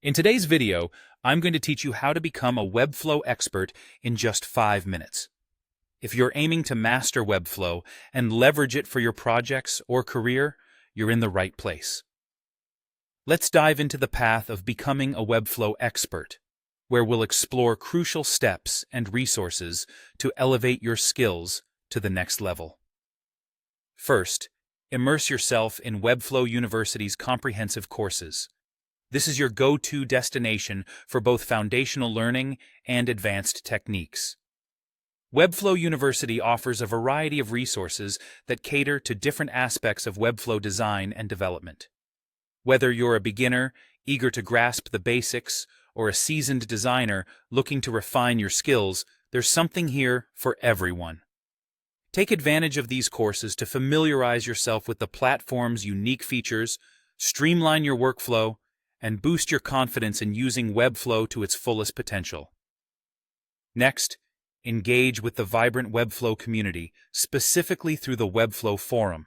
In today's video, I'm going to teach you how to become a Webflow expert in just 5 minutes. If you're aiming to master Webflow and leverage it for your projects or career, you're in the right place. Let's dive into the path of becoming a Webflow expert, where we'll explore crucial steps and resources to elevate your skills to the next level. First, immerse yourself in Webflow University's comprehensive courses. This is your go-to destination for both foundational learning and advanced techniques. Webflow University offers a variety of resources that cater to different aspects of Webflow design and development. Whether you're a beginner, eager to grasp the basics, or a seasoned designer looking to refine your skills, there's something here for everyone. Take advantage of these courses to familiarize yourself with the platform's unique features, streamline your workflow, and boost your confidence in using Webflow to its fullest potential. Next, engage with the vibrant Webflow community, specifically through the Webflow forum.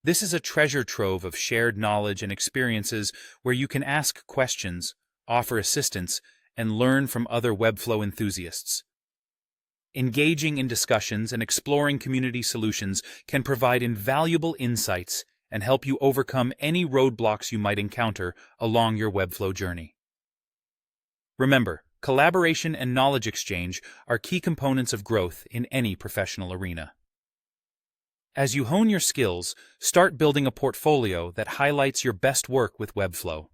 This is a treasure trove of shared knowledge and experiences where you can ask questions, offer assistance, and learn from other Webflow enthusiasts. Engaging in discussions and exploring community solutions can provide invaluable insights and help you overcome any roadblocks you might encounter along your Webflow journey. Remember, collaboration and knowledge exchange are key components of growth in any professional arena. As you hone your skills, start building a portfolio that highlights your best work with Webflow.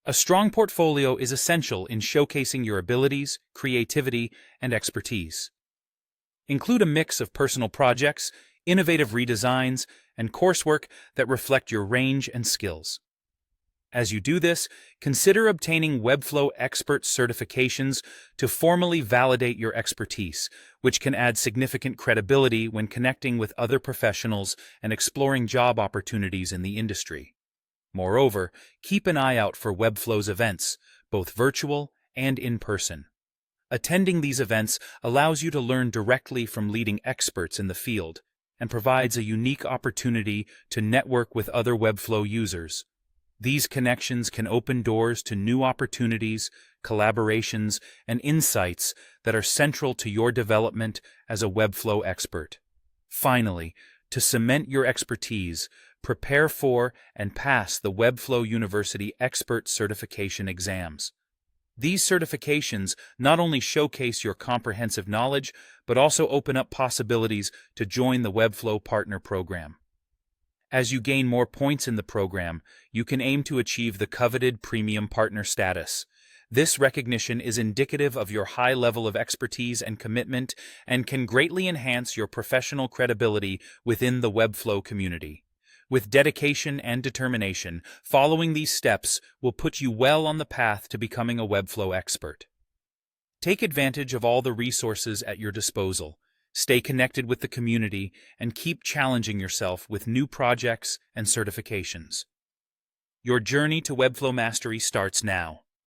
A strong portfolio is essential in showcasing your abilities, creativity, and expertise. Include a mix of personal projects, innovative redesigns, and coursework that reflect your range and skills. As you do this, consider obtaining Webflow expert certifications to formally validate your expertise, which can add significant credibility when connecting with other professionals and exploring job opportunities in the industry. Moreover, keep an eye out for Webflow's events, both virtual and in person. Attending these events allows you to learn directly from leading experts in the field and provides a unique opportunity to network with other Webflow users. These connections can open doors to new opportunities, collaborations, and insights that are central to your development as a Webflow expert. Finally, to cement your expertise, prepare for and pass the Webflow University Expert Certification exams. These certifications not only showcase your comprehensive knowledge, but also open up possibilities to join the Webflow Partner Program. As you gain more points in the program, you can aim to achieve the coveted Premium Partner status. This recognition is indicative of your high level of expertise and commitment and can greatly enhance your professional credibility within the Webflow community. With dedication and determination, following these steps will put you well on the path to becoming a Webflow expert. Take advantage of all the resources at your disposal. Stay connected with the community and keep challenging yourself with new projects and certifications. Your journey to Webflow mastery starts now.